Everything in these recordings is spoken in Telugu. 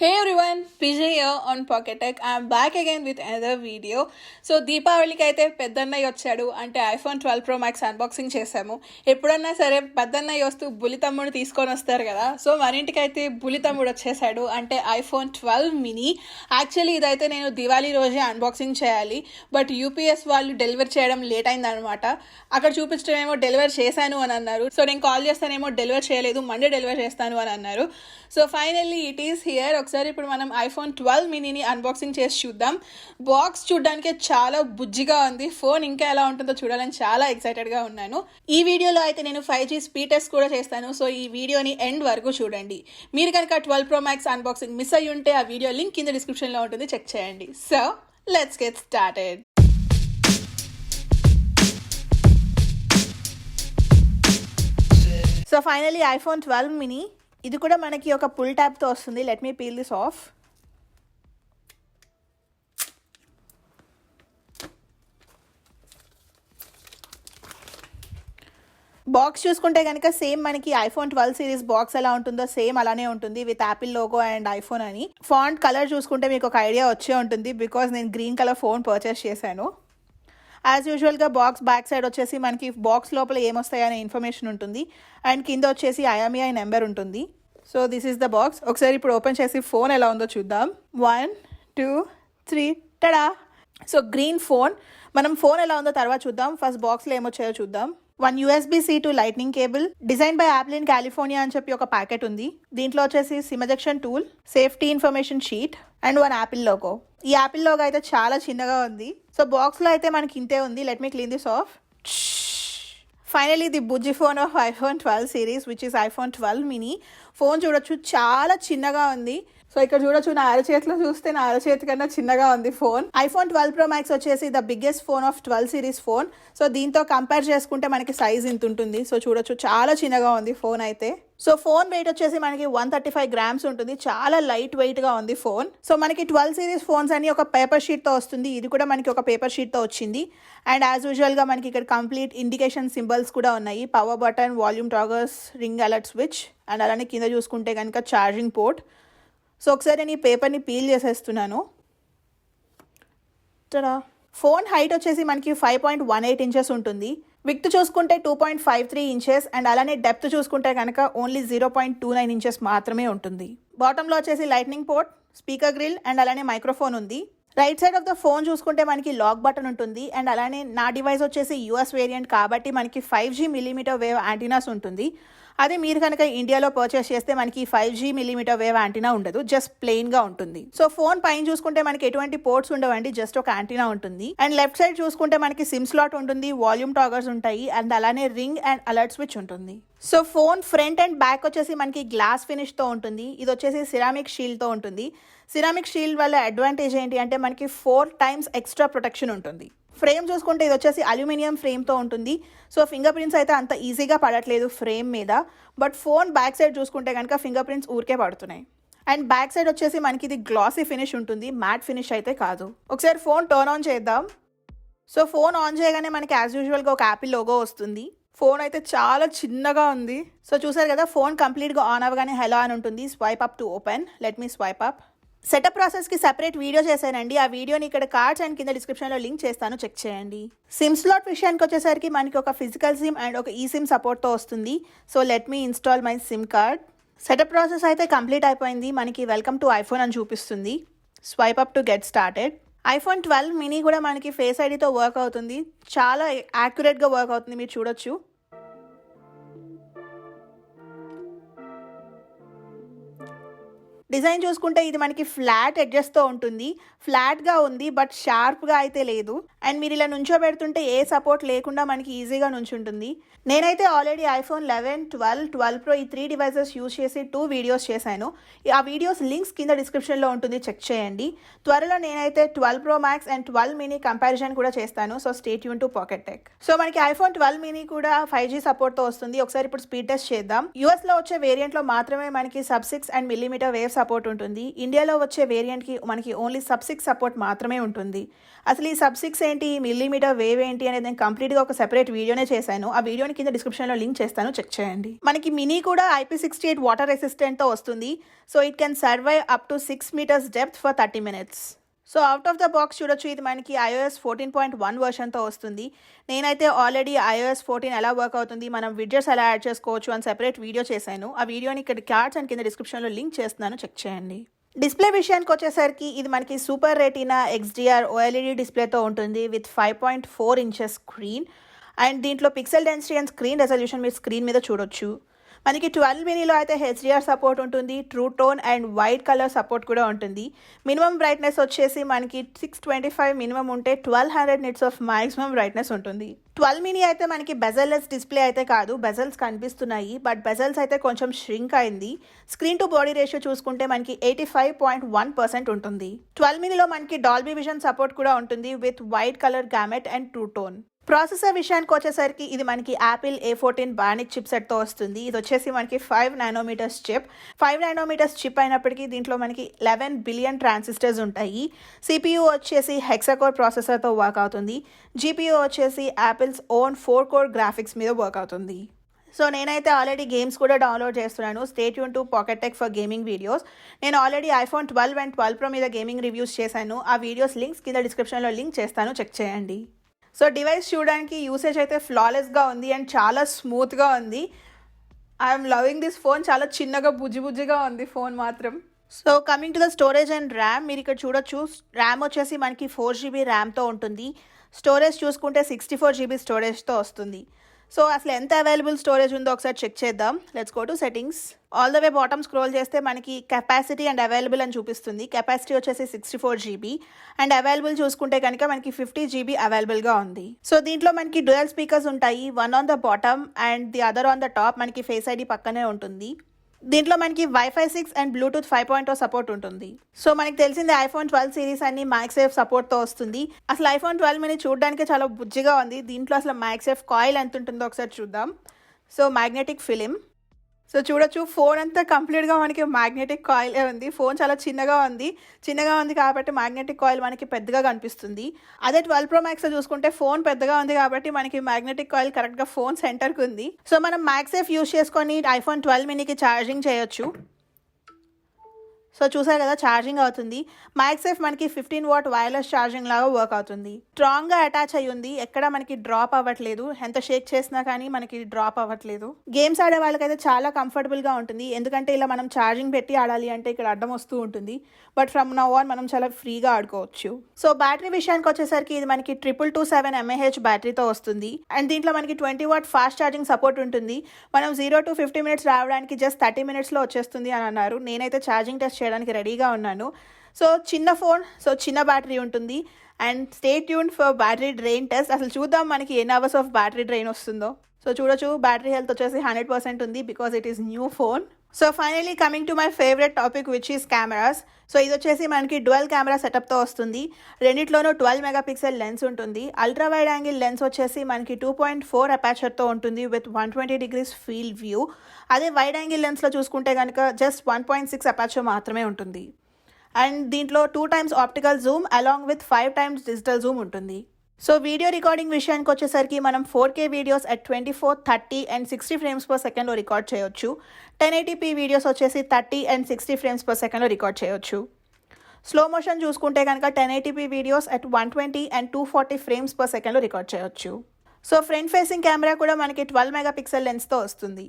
Hey everyone, PJ here on PocketTech. I'm back again with another video. So దీపావళికి అయితే పెద్దన్నయ్య వచ్చాడు అంటే ఐఫోన్ 12 Pro Max అన్బాక్సింగ్ చేసాము. ఎప్పుడన్నా సరే పెద్దన్నయ్య వస్తూ బుల్లి తమ్ముడు తీసుకొని వస్తారు కదా. సో మన ఇంటికి అయితే బుల్లి తమ్ముడు వచ్చేసాడు అంటే ఐఫోన్ 12 మినీ. యాక్చువల్లీ ఇదైతే నేను దివాళీ రోజే అన్బాక్సింగ్ చేయాలి, బట్ యూపీఎస్ వాళ్ళు డెలివరీ చేయడం లేట్ అయిందనమాట. అక్కడ చూపించడం ఏమో డెలివరీ చేశాను అని అన్నారు. సో నేను కాల్ చేస్తానేమో డెలివరీ చేయలేదు, మండే డెలివరీ చేస్తాను అని అన్నారు. So finally it is here. ఒకసారి ఇప్పుడు మనం ఐఫోన్ 12 మినీని అన్బాక్సింగ్ చేసి చూద్దాం. బాక్స్ చూడడానికి చాలా బుజ్జిగా ఉంది. ఫోన్ ఇంకా ఎలా ఉంటుందో చూడాలని చాలా ఎక్సైటెడ్గా ఉన్నాను. ఈ వీడియోలో అయితే నేను 5G స్పీడ్ టెస్ట్ కూడా చేస్తాను. సో ఈ వీడియోని ఎండ్ వరకు చూడండి. మీరు కనుక 12 Pro Max అన్బాక్సింగ్ మిస్ అయ్యి ఉంటే ఆ వీడియో లింక్ కింద డిస్క్రిప్షన్లో ఉంటుంది, చెక్ చేయండి. So let's get started. So finally iPhone 12 mini. ఇది కూడా మనకి ఒక పుల్ ట్యాబ్తో వస్తుంది. Let me peel this of. Box చూసుకుంటే కనుక సేమ్ మనకి ఐఫోన్ 12 సిరీస్ బాక్స్ ఎలా ఉంటుందో సేమ్ అలానే ఉంటుంది, with Apple logo and iPhone అని. ఫాంట్ కలర్ చూసుకుంటే మీకు ఒక ఐడియా వచ్చే ఉంటుంది, బికాజ్ నేను గ్రీన్ కలర్ ఫోన్ పర్చేస్ చేశాను. యాజ్ యూజువల్గా బాక్స్ బ్యాక్ సైడ్ వచ్చేసి మనకి బాక్స్ లోపల ఏమొస్తాయనే ఇన్ఫర్మేషన్ ఉంటుంది, అండ్ కింద వచ్చేసి IMEI నెంబర్ ఉంటుంది. So this is the box. ఒకసారి ఇప్పుడు ఓపెన్ చేసి ఫోన్ ఎలా ఉందో చూద్దాం. 1 2 3 టడా. So green phone. మనం ఫోన్ ఎలా ఉందో తర్వాత చూద్దాం. ఫస్ట్ బాక్స్లో ఏమొచ్చాయో చూద్దాం. 1 USB-C to lightning cable, design by Apple in California అని చెప్పి ఒక ప్యాకెట్ ఉంది. దీంట్లో వచ్చేసి SIM ejection tool, safety information sheet and 1 Apple logo. ఈ యాపిల్ లోగో అయితే చాలా చిన్నగా ఉంది. సో బాక్స్లో అయితే మనకి ఇంతే ఉంది. Let me clean this of. Finally the Bujji phone off iPhone 12 series which is iPhone 12 mini. Phone చూడొచ్చు చాలా చిన్నగా ఉంది. సో ఇక్కడ చూడొచ్చు, నా అరచేతిలో చూస్తే నా అరచేతి కన్నా చిన్నగా ఉంది ఫోన్. ఐఫోన్ 12 Pro Max వచ్చేసి the biggest phone off 12 series phone. So దీంతో కంపేర్ చేసుకుంటే మనకి సైజ్ ఇంత ఉంటుంది. సో చూడొచ్చు చాలా చిన్నగా ఉంది ఫోన్ అయితే. సో ఫోన్ వెయిట్ వచ్చేసి మనకి 135 grams ఉంటుంది. చాలా లైట్ వెయిట్గా ఉంది ఫోన్. సో మనకి 12 సిరీస్ ఫోన్స్ అని ఒక పేపర్ షీట్తో వస్తుంది. ఇది కూడా మనకి ఒక పేపర్ షీట్తో వచ్చింది. అండ్ యాజ్ యూజువల్గా మనకి ఇక్కడ కంప్లీట్ ఇండికేషన్ సింబల్స్ కూడా ఉన్నాయి. Power button, volume toggles, ring alert switch, and అలానే కింద చూసుకుంటే కనుక ఛార్జింగ్ పోర్ట్. సో ఒకసారి నేను ఈ పేపర్ని పీల్ చేసేస్తున్నాను. ఫోన్ హైట్ వచ్చేసి మనకి 5.18 inches ఉంటుంది. విడ్త్ చూసుకుంటే 2.53 inches, అండ్ అలానే డెప్త్ చూసుకుంటే కనుక ఓన్లీ 0.29 inches మాత్రమే ఉంటుంది. బాటంలో వచ్చేసి lightning port, speaker grille and అలానే మైక్రోఫోన్ ఉంది. Right side of the phone చూసుకుంటే మనకి లాక్ బటన్ ఉంటుంది. అండ్ అలానే నా డివైస్ వచ్చేసి US వేరియంట్ కాబట్టి మనకి 5G millimeter వేవ్ యాంటీనాస్ ఉంటుంది. అదే మీరు కనుక ఇండియాలో పర్చేస్ చేస్తే మనకి 5G millimeter వేవ్ యాంటీనా ఉండదు, జస్ట్ ప్లెయిన్గా ఉంటుంది. సో ఫోన్ పైన చూసుకుంటే మనకి ఎటువంటి పోర్ట్స్ ఉండవండి, జస్ట్ ఒక యాంటీనా ఉంటుంది. అండ్ లెఫ్ట్ సైడ్ చూసుకుంటే మనకి సిమ్ స్లాట్ ఉంటుంది, వాల్యూమ్ టాగర్స్ ఉంటాయి, అండ్ అలానే రింగ్ అండ్ అలర్ట్ స్విచ్ ఉంటుంది. So phone front and back వచ్చేసి మనకి గ్లాస్ ఫినిష్తో ఉంటుంది. ఇది వచ్చేసి సిరామిక్ షీల్డ్తో ఉంటుంది. సిరామిక్ షీల్డ్ వల్ల అడ్వాంటేజ్ ఏంటి అంటే మనకి 4 times ఎక్స్ట్రా ప్రొటెక్షన్ ఉంటుంది. ఫ్రేమ్ చూసుకుంటే ఇది వచ్చేసి అల్యూమినియం ఫ్రేమ్తో ఉంటుంది. సో ఫింగర్ ప్రింట్స్ అయితే అంత ఈజీగా పడట్లేదు ఫ్రేమ్ మీద, బట్ ఫోన్ బ్యాక్ సైడ్ చూసుకుంటే కనుక ఫింగర్ ప్రింట్స్ ఊరికే పడుతున్నాయి. అండ్ బ్యాక్ సైడ్ వచ్చేసి మనకి ఇది గ్లాసీ ఫినిష్ ఉంటుంది, మ్యాట్ ఫినిష్ అయితే కాదు. ఒకసారి ఫోన్ టర్న్ ఆన్ చేద్దాం. సో ఫోన్ ఆన్ చేయగానే మనకి యాజ్ యూజువల్గా ఒక యాపిల్ లోగో వస్తుంది. ఫోన్ అయితే చాలా చిన్నగా ఉంది. సో చూసారు కదా, ఫోన్ కంప్లీట్గా ఆన్ అవ్వగానే హెలో అని ఉంటుంది. Swipe up to open. Let me swipe up. Setup ప్రాసెస్కి సెపరేట్ వీడియో చేశానండి. ఆ వీడియోని ఇక్కడ కార్డ్స్ అండ్ కింద డిస్క్రిప్షన్లో లింక్ చేస్తాను, చెక్ చేయండి. సిమ్ స్లాట్ విషయానికి వచ్చేసరికి మనకి ఒక ఫిజికల్ సిమ్ అండ్ ఒక ఈ సిమ్ సపోర్ట్తో వస్తుంది. So let me install my SIM card. Setup process అయితే కంప్లీట్ అయిపోయింది. మనకి వెల్కమ్ టు ఐఫోన్ అని చూపిస్తుంది. Swipe up to get started. IPhone 12 mini కూడా మనకి ఫేస్ ఐడితో వర్క్ అవుతుంది. చాలా యాక్యురేట్గా వర్క్ అవుతుంది, మీరు చూడొచ్చు. డిజైన్ చూసుకుంటే ఇది మనకి ఫ్లాట్ ఎడ్జెస్తో ఉంటుంది. ఫ్లాట్గా ఉంది, బట్ షార్ప్గా అయితే లేదు. అండ్ మీరు ఇలా నుంచోబెడుతుంటే ఏ సపోర్ట్ లేకుండా మనకి ఈజీగా నుంచుంటుంది. నేనైతే ఆల్రెడీ ఐఫోన్ 11, 12, 12 Pro ఈ 3 డివైసెస్ యూజ్ చేసి 2 వీడియోస్ చేశాను. ఆ వీడియోస్ లింక్స్ కింద డిస్క్రిప్షన్లో ఉంటుంది, చెక్ చేయండి. త్వరలో నేనైతే 12 Pro Max and 12 mini comparison కూడా చేస్తాను. So stay tune to PocketTech. So మనకి ఐఫోన్ 12 మినీ కూడా 5G సపోర్ట్తో వస్తుంది. ఒకసారి ఇప్పుడు స్పీడ్ టెస్ట్ చేద్దాం. US లో వచ్చే వేరియంట్లో మాత్రమే మనకి sub 6 and millimeter wave support ఉంటుంది. ఇండియాలో వచ్చే వేరియంట్కి మనకి ఓన్లీ sub-6 సపోర్ట్ మాత్రమే ఉంటుంది. అసలు ఈ sub-6 ఏంటి, మిల్లీమీటర్ వేవ్ ఏంటి అనేది నేను కంప్లీట్గా ఒక సెపరేట్ వీడియోనే చేశాను. ఆ వీడియోని కింద డిస్క్రిప్షన్లో లింక్ చేస్తాను, చెక్ చేయండి. మనకి మినీ కూడా IP68 వాటర్ రెసిస్టెంట్తో వస్తుంది. So it can survive up to 6 meters depth for 30 minutes. So out of the box చూడొచ్చు, ఇది మనకి iOS 14.1 వర్షన్తో వస్తుంది. నేనైతే ఆల్రెడీ iOS 14 ఎలా వర్క్ అవుతుంది, మనం విడ్జెట్స్ ఎలా యాడ్ చేసుకోవచ్చు అని సెపరేట్ వీడియో చేశాను. ఆ వీడియోని ఇక్కడ కార్డ్స్ అండ్ కింద డిస్క్రిప్షన్లో లింక్ చేస్తున్నాను, చెక్ చేయండి. డిస్ప్లే విషయానికి వచ్చేసరికి ఇది మనకి సూపర్ రెటీనా XDR OLED డిస్ప్లేతో ఉంటుంది విత్ 5.4 inches స్క్రీన్. అండ్ దీంట్లో pixel density and screen resolution మీరు స్క్రీన్ మీద చూడొచ్చు. మనకి 12 మినీలో అయితే HDR సపోర్ట్ ఉంటుంది, true tone and white colour support కూడా ఉంటుంది. మినిమం బ్రైట్నెస్ వచ్చేసి మనకి 625 మినిమం ఉంటే 1200 nits ఆఫ్ మాక్సిమం బ్రైట్నెస్ ఉంటుంది. 12 మినీ అయితే మనకి బెజల్లెస్ డిస్ప్లే అయితే కాదు, బెజల్స్ కనిపిస్తున్నాయి, బట్ బెజల్స్ అయితే కొంచెం ష్రింక్ అయింది. స్క్రీన్ టు బాడీ రేషియో చూసుకుంటే మనకి 85.1% ఉంటుంది. 12 మినీలో మనకి డాల్బీ విజన్ సపోర్ట్ కూడా ఉంటుంది with white colour gamete and true tone. Processor విషయానికి వచ్చేసరికి ఇది మనకి యాపిల్ A14 బానిక్ చిప్ సెట్తో వస్తుంది. ఇది వచ్చేసి మనకి 5 nanometers చిప్. 5 nanometers చిప్ అయినప్పటికీ దీంట్లో మనకి 11 billion ట్రాన్సిస్టర్స్ ఉంటాయి. CPU వచ్చేసి హెక్సాకోర్ ప్రాసెసర్తో వర్క్ అవుతుంది. GPU వచ్చేసి యాపిల్స్ ఓన్ 4-core గ్రాఫిక్స్ మీద వర్క్ అవుతుంది. సో నేనైతే ఆల్రెడీ గేమ్స్ కూడా డౌన్లోడ్ చేస్తున్నాను. Stay tune to PocketTech for gaming videos. నేను ఆల్రెడీ iPhone 12 అండ్ 12 Pro మీద గేమింగ్ రివ్యూస్ చేశాను. ఆ వీడియోస్ లింక్స్ కింద డిస్క్రిప్షన్లో లింక్ చేస్తాను, చెక్ చేయండి. సో డివైస్ చూడడానికి యూసేజ్ అయితే ఫ్లాలెస్గా ఉంది అండ్ చాలా స్మూత్గా ఉంది. I'm loving this phone. చాలా చిన్నగా బుజ్జిగా ఉంది ఫోన్ మాత్రం. So coming to the storage and RAM, మీరు ఇక్కడ చూడొచ్చు. ర్యామ్ వచ్చేసి మనకి 4 GB ర్యామ్తో ఉంటుంది. స్టోరేజ్ చూసుకుంటే 64 GB స్టోరేజ్తో వస్తుంది. సో అసలు ఎంత అవైలబుల్ స్టోరేజ్ ఉందో ఒకసారి చెక్ చేద్దాం. Let's go to settings. All the way bottom scroll చేస్తే మనకి కెపాసిటీ అండ్ అవైలబుల్ అని చూపిస్తుంది. కెపాసిటీ వచ్చేసి 64 GB అండ్ అవైలబుల్ చూసుకుంటే కనుక మనకి 50 GB అవైలబుల్గా ఉంది. సో దీంట్లో మనకి డ్యూయల్ స్పీకర్స్ ఉంటాయి, one on the bottom and the other on the top. మనకి ఫేస్ ID పక్కనే ఉంటుంది. దీంట్లో మనకి Wi-Fi 6 అండ్ బ్లూటూత్ 5.0 సపోర్ట్ ఉంటుంది. సో మనకి తెలిసింది iPhone 12 సిరీస్ అన్ని MagSafe సపోర్ట్తో వస్తుంది. అసలు iPhone 12 mini చూడడానికి చాలా బుజ్జిగా ఉంది. దీంట్లో అసలు MagSafe కాయిల్ ఎంత ఉంటుందో ఒకసారి చూద్దాం. So magnetic film. సో చూడొచ్చు, ఫోన్ అంతా కంప్లీట్గా మనకి మ్యాగ్నెటిక్ కాయిలే ఉంది. ఫోన్ చాలా చిన్నగా ఉంది కాబట్టి మ్యాగ్నెటిక్ కాయిల్ మనకి పెద్దగా కనిపిస్తుంది. అదే 12 Pro Max చూసుకుంటే ఫోన్ పెద్దగా ఉంది కాబట్టి మనకి మ్యాగ్నెటిక్ కాయిల్ కరెక్ట్గా ఫోన్ సెంటర్కి ఉంది. సో మనం MagSafe యూజ్ చేసుకొని iPhone 12 miniకి ఛార్జింగ్ చేయొచ్చు. సో చూసారు కదా, ఛార్జింగ్ అవుతుంది. MagSafe మనకి 15 watt వైర్లెస్ ఛార్జింగ్ లాగా వర్క్ అవుతుంది. స్ట్రాంగ్గా అటాచ్ అయ్యి ఉంది, ఎక్కడ మనకి డ్రాప్ అవ్వట్లేదు. ఎంత షేక్ చేసినా కానీ మనకి డ్రాప్ అవ్వట్లేదు. గేమ్స్ ఆడే వాళ్ళకైతే చాలా కంఫర్టబుల్గా ఉంటుంది, ఎందుకంటే ఇలా మనం ఛార్జింగ్ పెట్టి ఆడాలి అంటే ఇక్కడ అడ్డం వస్తూ ఉంటుంది. బట్ ఫ్రమ్ నౌ ఆన్ మనం చాలా ఫ్రీగా ఆడుకోవచ్చు. సో బ్యాటరీ విషయానికి వచ్చేసరికి ఇది మనకి 227 mAh బ్యాటరీతో వస్తుంది. అండ్ దీంట్లో మనకి 20 watt ఫాస్ట్ ఛార్జింగ్ సపోర్ట్ ఉంటుంది. మనం 0 to 50 minutes రావడానికి జస్ట్ 30 minutesలో వచ్చేస్తుంది అని అన్నారు. నేనైతే ఛార్జింగ్ టెస్ట్ చేయడానికి రెడీగా ఉన్నాను. సో చిన్న ఫోన్, సో చిన్న బ్యాటరీ ఉంటుంది. And stay tune for battery drain test. అసలు చూద్దాం మనకి ఎన్ని అవర్స్ ఆఫ్ బ్యాటరీ డ్రైన్ వస్తుందో. సో చూడొచ్చు, బ్యాటరీ హెల్త్ వచ్చేసి 100% ఉంది because it is new phone. So finally coming to my favourite topic which is cameras. So ఇది వచ్చేసి మనకి డ్యువల్ కెమెరా సెటప్తో వస్తుంది. రెండిట్లోనూ 12 megapixel లెన్స్ ఉంటుంది. అల్ట్రా వైడ్ యాంగిల్ లెన్స్ వచ్చేసి మనకి 2.4 అపాచర్తో ఉంటుంది విత్ 120 degrees ఫీల్డ్ వ్యూ. అదే వైడ్ యాంగిల్ లెన్స్లో చూసుకుంటే కనుక జస్ట్ 1.6 అపాచర్ మాత్రమే ఉంటుంది. అండ్ దీంట్లో 2 times optical zoom along with 5 times digital zoom ఉంటుంది. సో వీడియో రికార్డింగ్ విషయానికి వచ్చేసరికి మనం 4K videos at 24, 30 and 60 frames per secondలో రికార్డ్ చేయొచ్చు. 1080p వీడియోస్ వచ్చేసి 30 and 60 frames per secondలో రికార్డ్ చేయొచ్చు. స్లో మోషన్ చూసుకుంటే కనుక 1080p videos at 120 and 240 frames per secondలో రికార్డ్ చేయొచ్చు. సో ఫ్రంట్ ఫేసింగ్ కెమెరా కూడా మనకి 12 megapixel లెన్స్తో వస్తుంది.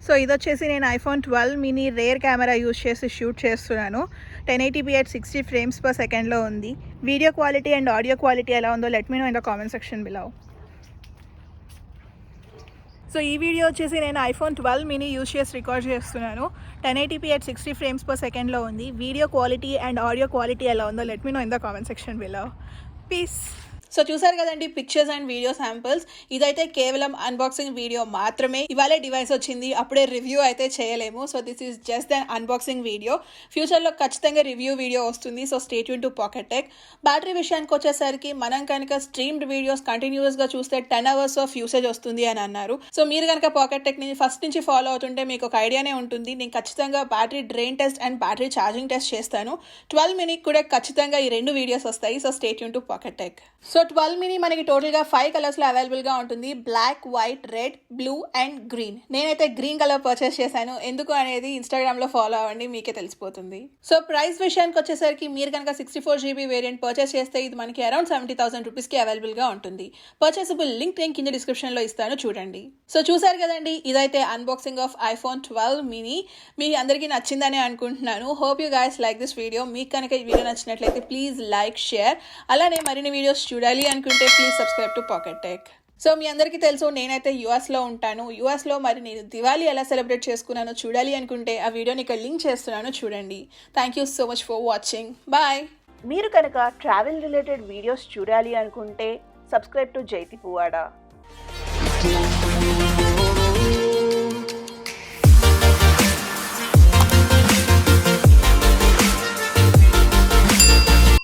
సో ఇది వచ్చేసి నేను iPhone 12 mini rear camera use చేసి షూట్ చేస్తున్నాను. 1080p at 60 frames per secondలో ఉంది. Video quality and audio quality ఎలా ఉందో let me know in the comment section below. So ఈ వీడియో వచ్చేసి నేను iPhone 12 mini యూజ్ చేసి రికార్డ్ చేస్తున్నాను. 1080p at 60 frames per secondలో ఉంది. Video quality and audio quality ఎలా ఉందో let me know in the comment section below. Peace. So చూసారు కదండి పిక్చర్స్ అండ్ వీడియో శాంపిల్స్. ఇదైతే కేవలం అన్బాక్సింగ్ వీడియో మాత్రమే. ఇవాళే డివైస్ వచ్చింది, అప్పుడే రివ్యూ అయితే చేయలేము. So this is just an unboxing video. ఫ్యూచర్లో ఖచ్చితంగా రివ్యూ వీడియో వస్తుంది. So stay tune to Pocketech. Battery విషయానికి వచ్చేసరికి మనం కనుక స్ట్రీమ్డ్ వీడియోస్ కంటిన్యూస్గా చూస్తే 10 hours ఆఫ్ యూసేజ్ వస్తుంది అని అన్నారు. సో మీరు కనుక పాకెటెక్ ని ఫస్ట్ నుంచి ఫాలో అవుతుంటే మీకు ఒక ఐడియానే ఉంటుంది. నేను ఖచ్చితంగా battery drain test and battery charging test చేస్తాను. 12 mini కూడా ఖచ్చితంగా ఈ 2 వీడియోస్ వస్తాయి. So stay tune to Pocketech. So 12 mini మనకి టోటల్గా 5 కలర్స్లో అవైలబుల్గా ఉంటుంది. Black, white, red, blue and green. నేనైతే గ్రీన్ కలర్ పర్చేస్ చేశాను. ఎందుకు అనేది ఇన్స్టాగ్రామ్లో ఫాలో అవ్వండి, మీకే తెలిసిపోతుంది. సో ప్రైస్ విషయానికి వచ్చేసరికి మీరు కనుక 64 GB వేరియంట్ పర్చేస్ చేస్తే ఇది మనకి అరౌండ్ 70,000 రూపీస్కి అవైలబుల్గా ఉంటుంది. పర్చేసబుల్ లింక్ నేను కింద డిస్క్రిప్షన్లో ఇస్తాను, చూడండి. సో చూసారు కదండి, ఇదైతే అన్బాక్సింగ్ ఆఫ్ iPhone 12 mini. మీ అందరికీ నచ్చిందని అనుకుంటున్నాను. Hope you guys like this video. మీకు కనుక ఈ వీడియో నచ్చినట్లయితే ప్లీజ్ లైక్, షేర్. అలానే మరిన్ని వీడియోస్ చూడాలి అనుకుంటే please subscribe to Pocketech. So మీ అందరికీ తెలుసు నేనైతే యూఎస్లో ఉంటాను. యూఎస్లో మరి నేను దివాళీ ఎలా సెలబ్రేట్ చేసుకున్నానో చూడాలి అనుకుంటే ఆ వీడియోని ఇక్కడ లింక్ చేస్తున్నాను, చూడండి. Thank you so much for watching. Bye. మీరు కనుక ట్రావెల్ రిలేటెడ్ వీడియోస్ చూడాలి అనుకుంటే సబ్స్క్రైబ్ టు జైతి పువాడా.